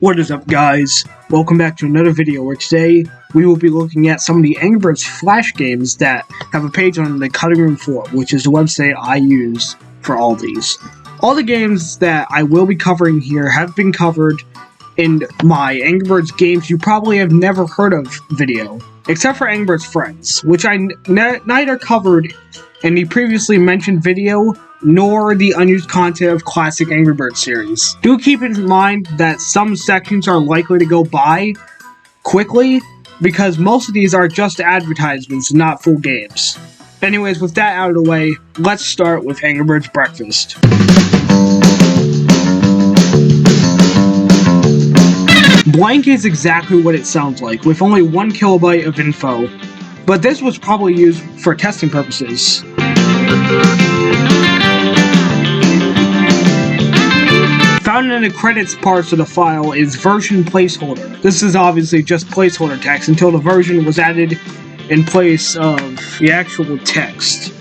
What is up, guys? Welcome back to another video where today we will be looking at some of the Angry Birds Flash games that have a page on the Cutting Room 4, which is the website I use for all these. All the games that I will be covering here have been covered in my Angry Birds games you probably have never heard of video, except for Angry Birds Friends, which I neither covered in the previously mentioned video nor the unused content of classic Angry Birds series. Do keep in mind that some sections are likely to go by quickly, because most of these are just advertisements, not full games. Anyways, with that out of the way, let's start with Angry Birds Breakfast. Blank is exactly what it sounds like, with only 1 kilobyte of info, but this was probably used for testing purposes. Found in the credits parts of the file is version placeholder. This is obviously just placeholder text until the version was added in place of the actual text.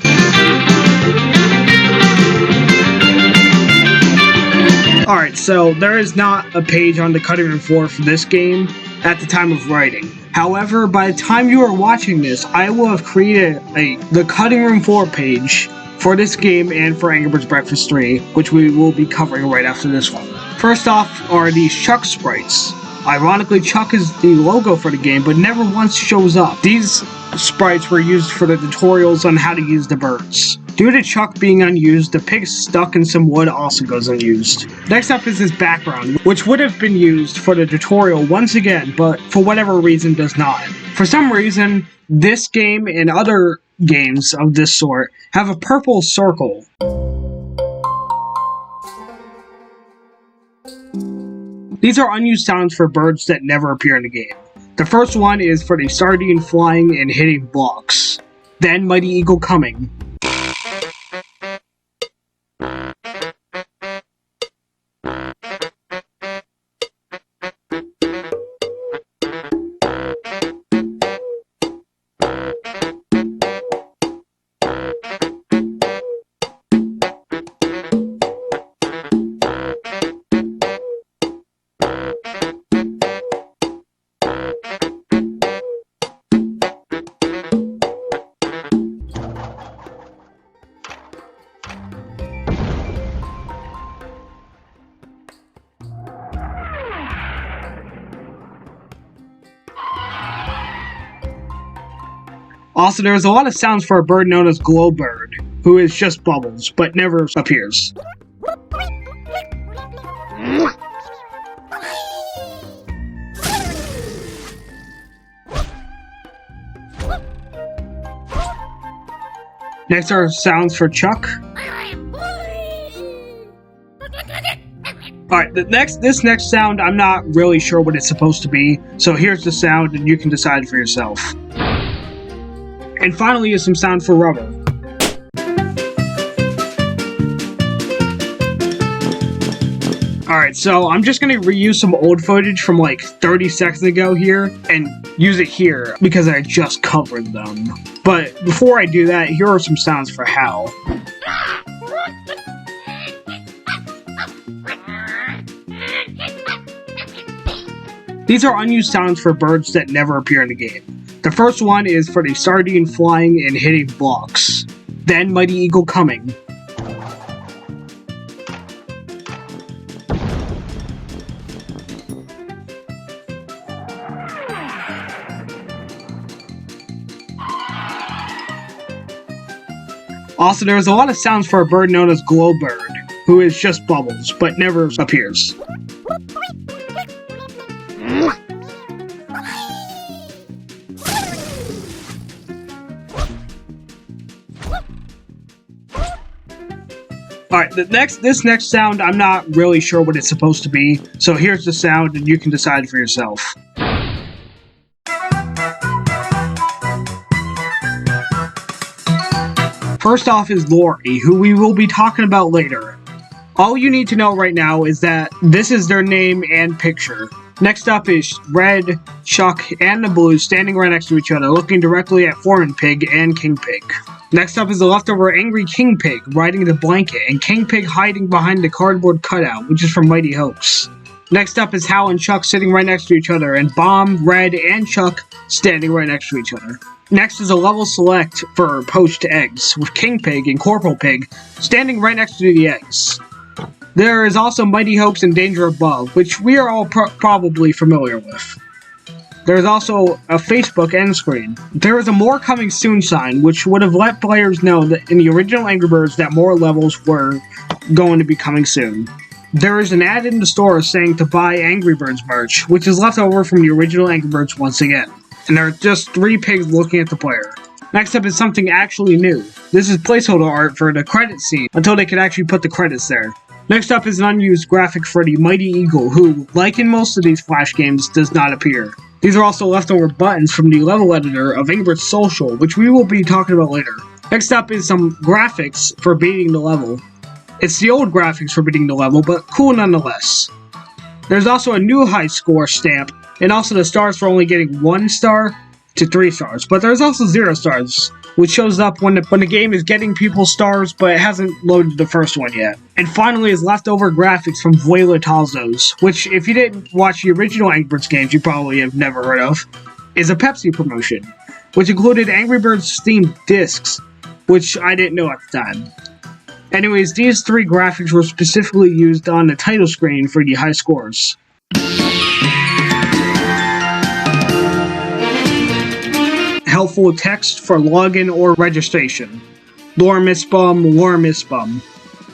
Alright, so there is not a page on the Cutting Room 4 for this game at the time of writing. However, by the time you are watching this, I will have created the Cutting Room 4 page for this game and for Angry Birds Breakfast 3, which we will be covering right after this one. First off are these Chuck sprites. Ironically, Chuck is the logo for the game, but never once shows up. These sprites were used for the tutorials on how to use the birds. Due to Chuck being unused, the pig stuck in some wood also goes unused. Next up is his background, which would have been used for the tutorial once again, but for whatever reason does not. For some reason, this game and other games of this sort have a purple circle. These are unused sounds for birds that never appear in the game. The first one is for the sardine flying and hitting blocks. Then Mighty Eagle coming. Also, there's a lot of sounds for a bird known as Glowbird, who is just bubbles, but never appears. Next are sounds for Chuck. Alright, this next sound, I'm not really sure what it's supposed to be, so here's the sound and you can decide for yourself. And finally is some sound for rubber. Alright, so I'm just gonna reuse some old footage from like 30 seconds ago here and use it here because I just covered them. But before I do that, here are some sounds for Hal. These are unused sounds for birds that never appear in the game. The first one is for the sardine flying and hitting blocks. Then Mighty Eagle coming. Also, there's a lot of sounds for a bird known as Glowbird, who is just bubbles, but never appears. Alright, this next sound, I'm not really sure what it's supposed to be, so here's the sound and you can decide for yourself. First off is Lori, who we will be talking about later. All you need to know right now is that this is their name and picture. Next up is Red, Chuck, and the Blue standing right next to each other, looking directly at Foreman Pig and King Pig. Next up is the leftover angry King Pig riding the blanket, and King Pig hiding behind the cardboard cutout, which is from Mighty Hoax. Next up is Hal and Chuck sitting right next to each other, and Bomb, Red, and Chuck standing right next to each other. Next is a level select for poached eggs, with King Pig and Corporal Pig standing right next to the eggs. There is also Mighty Hopes and Danger Above, which we are all probably familiar with. There is also a Facebook end screen. There is a More Coming Soon sign, which would have let players know that in the original Angry Birds that more levels were going to be coming soon. There is an ad in the store saying to buy Angry Birds merch, which is left over from the original Angry Birds once again. And there are just 3 pigs looking at the player. Next up is something actually new. This is placeholder art for the credit scene, until they can actually put the credits there. Next up is an unused graphic for the Mighty Eagle, who, like in most of these Flash games, does not appear. These are also leftover buttons from the level editor of Angry Birds Social, which we will be talking about later. Next up is some graphics for beating the level. It's the old graphics for beating the level, but cool nonetheless. There's also a new high score stamp, and also the stars for only getting 1 star to 3 stars. But there's also 0 stars, which shows up when the game is getting people stars, but it hasn't loaded the first one yet. And finally is leftover graphics from Vuela Tazos, which, if you didn't watch the original Angry Birds games, you probably have never heard of, is a Pepsi promotion, which included Angry Birds themed discs, which I didn't know at the time. Anyways, these 3 graphics were specifically used on the title screen for the high scores. Helpful text for login or registration. Lore Misbum.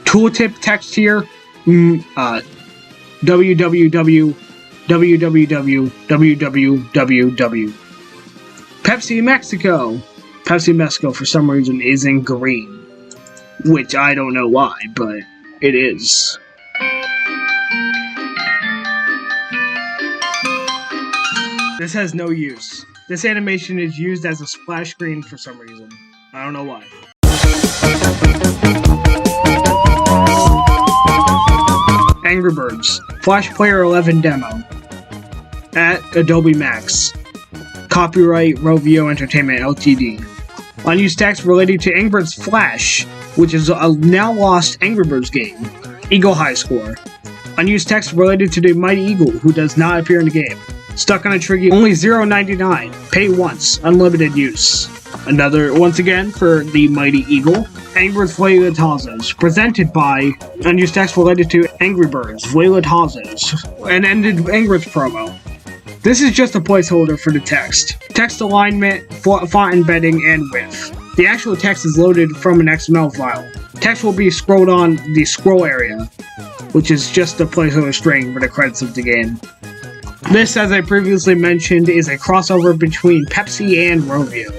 Tooltip text here. www. Pepsi Mexico. Pepsi Mexico for some reason is in green. Which I don't know why, but it is. This has no use. This animation is used as a splash screen for some reason. I don't know why. Angry Birds. Flash Player 11 demo. At Adobe Max. Copyright Rovio Entertainment Ltd. Unused text related to Angry Birds Flash, which is a now lost Angry Birds game. Eagle High Score. Unused text related to the Mighty Eagle, who does not appear in the game. Stuck on a trigger, only $0.99. Pay once, unlimited use. Another, once again, for the Mighty Eagle. Angry Birds Vuela Tazos, presented by Unused text related to Angry Birds Vuela Tazos, and ended Angry Birds promo. This is just a placeholder for the text. Text alignment, font embedding, and width. The actual text is loaded from an XML file. Text will be scrolled on the scroll area, which is just a placeholder string for the credits of the game. This, as I previously mentioned, is a crossover between Pepsi and Rovio.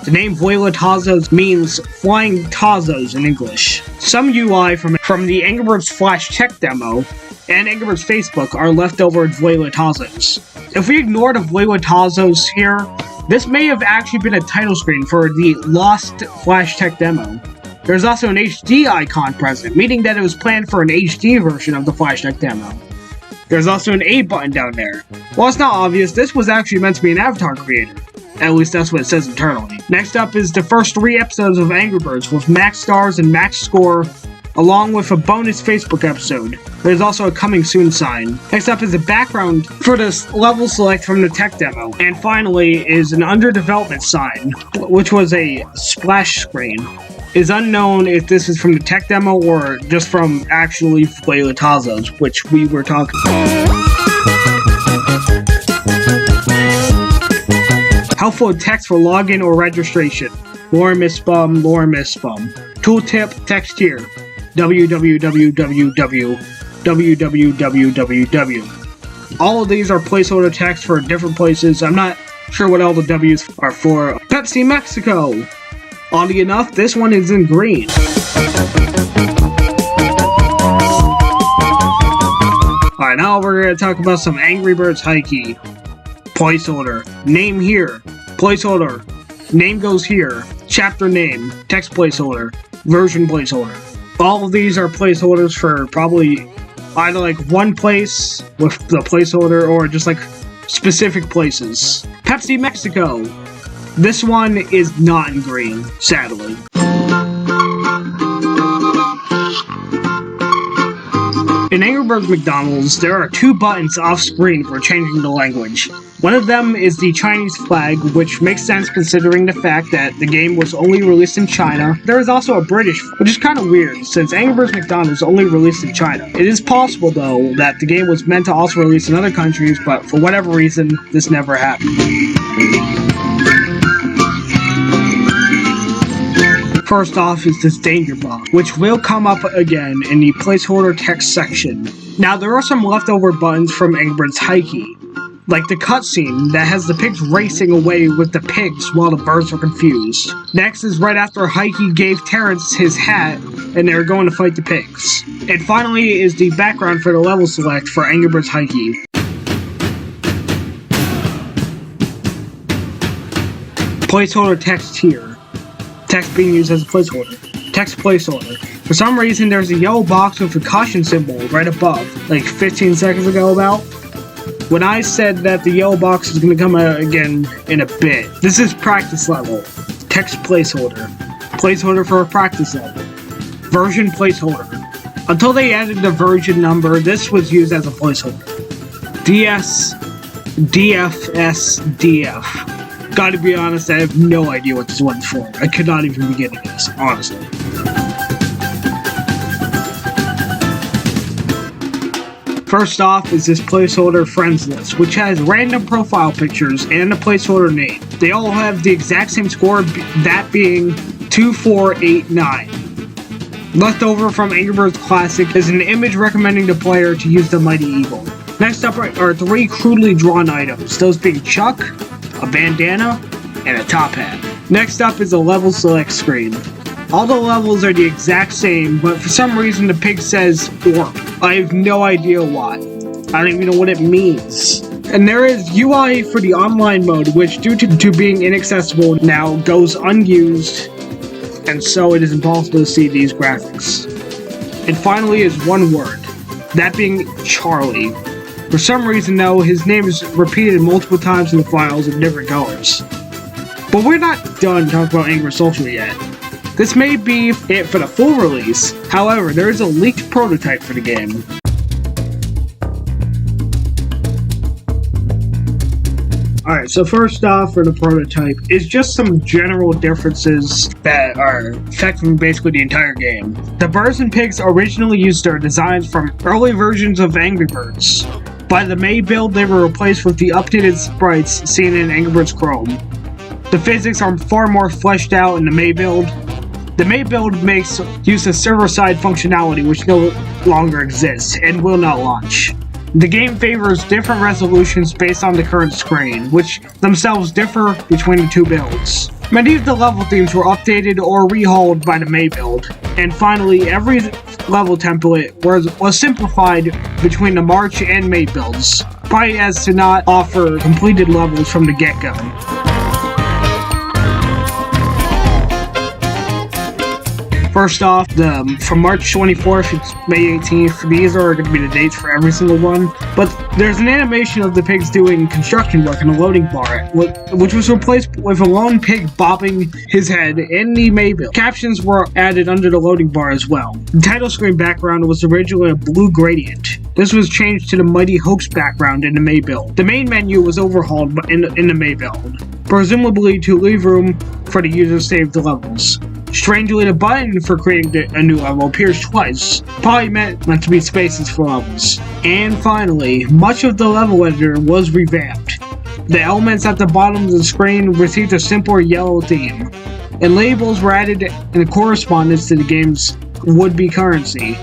The name Vuela Tazos means flying Tazos in English. Some UI from the Angry Birds Flash tech demo and Angry Birds Facebook are left over at Vuela Tazos. If we ignore the Vuela Tazos here, this may have actually been a title screen for the lost Flash tech demo. There's also an HD icon present, meaning that it was planned for an HD version of the Flash tech demo. There's also an A button down there. While it's not obvious, this was actually meant to be an avatar creator. At least that's what it says internally. Next up is the first 3 episodes of Angry Birds with max stars and max score, along with a bonus Facebook episode. There's also a coming soon sign. Next up is a background for this level select from the tech demo. And finally is an under development sign, which was a splash screen. It is unknown if this is from the tech demo or just from actually Vuela Tazos, which we were talking about. Helpful text for login or registration. Lore Misbum. Tooltip text here. www. All of these are placeholder text for different places. I'm not sure what all the W's are for. Pepsi Mexico. Oddly enough, this one is in green. Alright, now we're going to talk about some Angry Birds Heikki. Placeholder. Name here. Placeholder. Name goes here. Chapter name. Text placeholder. Version placeholder. All of these are placeholders for probably either like one place with the placeholder or just like specific places. Pepsi Mexico. This one is not in green, sadly. In Angry Birds McDonald's, there are 2 buttons off screen for changing the language. One of them is the Chinese flag, which makes sense considering the fact that the game was only released in China. There is also a British, which is kind of weird, since Angry Birds McDonald's only released in China. It is possible, though, that the game was meant to also release in other countries, but for whatever reason, this never happened. First off is this danger bug, which will come up again in the placeholder text section. Now there are some leftover buttons from Angry Birds Heikki, like the cutscene that has the pigs racing away with the pigs while the birds are confused. Next is right after Heikki gave Terrence his hat and they were going to fight the pigs. And finally is the background for the level select for Angry Birds Heikki. Placeholder text here. Text being used as a placeholder. Text placeholder. For some reason, there's a yellow box with a caution symbol right above, like 15 seconds ago about. When I said that the yellow box is going to come out again in a bit. This is practice level. Text placeholder. Placeholder for a practice level. Version placeholder. Until they added the version number, this was used as a placeholder. DS, DFS, DF. Gotta be honest, I have no idea what this one's for. I could not even begin to guess, honestly. First off is this placeholder friends list, which has random profile pictures and a placeholder name. They all have the exact same score, that being 2489. Left over from Angry Birds Classic is an image recommending the player to use the Mighty Eagle. Next up are 3 crudely drawn items, those being Chuck, a bandana, and a top hat. Next up is a level select screen. All the levels are the exact same, but for some reason the pig says "orp." I have no idea why. I don't even know what it means. And there is UI for the online mode, which due to being inaccessible now goes unused, and so it is impossible to see these graphics. And finally is one word, that being Charlie. For some reason though, his name is repeated multiple times in the files in different colors. But we're not done talking about Angry Birds Social yet. This may be it for the full release, however, there is a leaked prototype for the game. Alright, so first off for the prototype is just some general differences that are affecting basically the entire game. The birds and pigs originally used their designs from early versions of Angry Birds. By the May build, they were replaced with the updated sprites seen in Angry Birds Chrome. The physics are far more fleshed out in the May build. The May build makes use of server-side functionality which no longer exists and will not launch. The game favors different resolutions based on the current screen, which themselves differ between the 2 builds. Many of the level themes were updated or rehauled by the May build. And finally, every level template was simplified between the March and May builds, probably as to not offer completed levels from the get-go. First off, from March 24th to May 18th, these are going to be the dates for every single one. But there's an animation of the pigs doing construction work in a loading bar, which was replaced with a lone pig bobbing his head in the May build. Captions were added under the loading bar as well. The title screen background was originally a blue gradient. This was changed to the Mighty Hoax background in the May build. The main menu was overhauled in the May build, presumably to leave room for the user to save the levels. Strangely, the button for creating a new level appears twice, probably meant to be spaces for levels. And finally, much of the level editor was revamped. The elements at the bottom of the screen received a simpler yellow theme, and labels were added in correspondence to the game's would-be currency.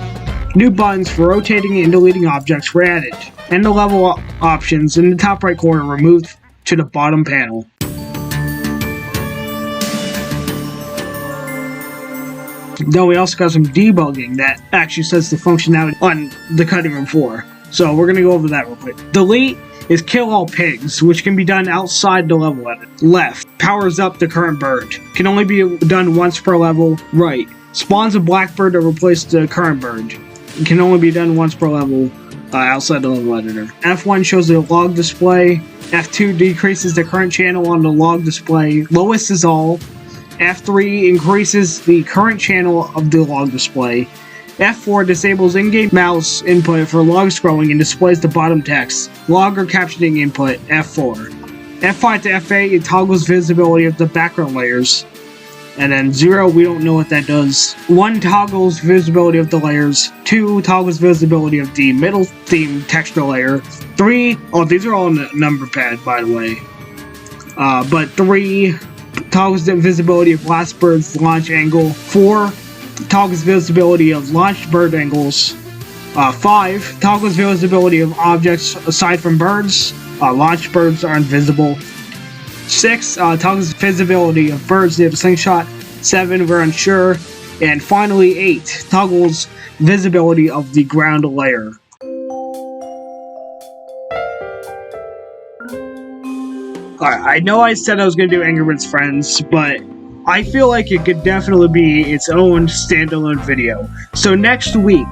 New buttons for rotating and deleting objects were added, and the level options in the top right corner were moved to the bottom panel. Then we also got some debugging that actually sets the functionality on the cutting room floor. So we're going to go over that real quick. Delete is kill all pigs, which can be done outside the level edit. Left powers up the current bird. Can only be done once per level. Right spawns a blackbird to replace the current bird. It can only be done once per level outside the level editor. F1 shows the log display. F2 decreases the current channel on the log display. Lowest is all. F3 increases the current channel of the log display. F4 disables in-game mouse input for log scrolling and displays the bottom text. Log or captioning input, F4. F5 to F8, it toggles visibility of the background layers. And then 0, we don't know what that does. 1 toggles visibility of the layers. 2 toggles visibility of the middle theme texture layer. 3, oh, these are all on the number pad, by the way. But 3 toggles the visibility of last bird's launch angle. 4 toggles visibility of launched bird angles. 5 toggles visibility of objects aside from birds. Launched birds are invisible. 6 toggles visibility of birds near the slingshot. 7 we're unsure. And finally 8 toggles visibility of the ground layer. Alright, I know I said I was going to do Angry Birds Friends, but I feel like it could definitely be its own standalone video. So next week,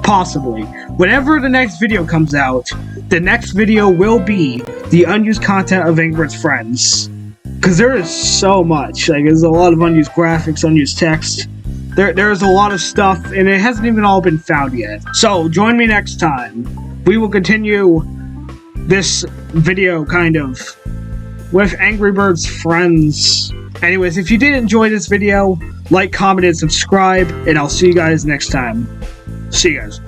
possibly, whenever the next video comes out, the next video will be the unused content of Angry Birds Friends. Because there is so much. Like, there's a lot of unused graphics, unused text. There's a lot of stuff, and it hasn't even all been found yet. So, join me next time. We will continue this video, kind of, with Angry Birds Friends. Anyways, if you did enjoy this video, like, comment, and subscribe, and I'll see you guys next time. See you guys.